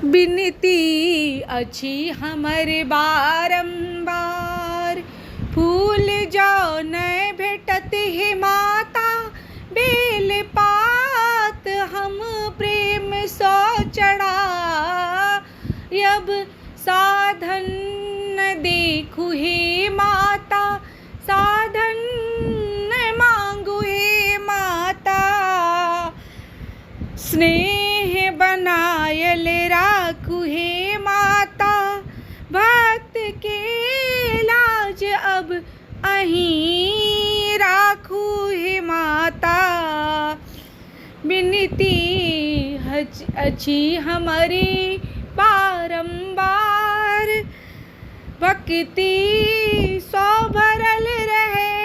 बिनती अछि हमर बारंबार, फूल जो नहीं भेटत हे माता, बेल पात हम प्रेम सो चढ़ायब, साधन न देखू हे माता, साधन न मांगू हे माता, स्नेह बनायल राखू हे माता, भक्त के लाज अब अहीं राखू हे माता। बिनती अछि हमारी बारंबार, भक्ति सो भरल रहे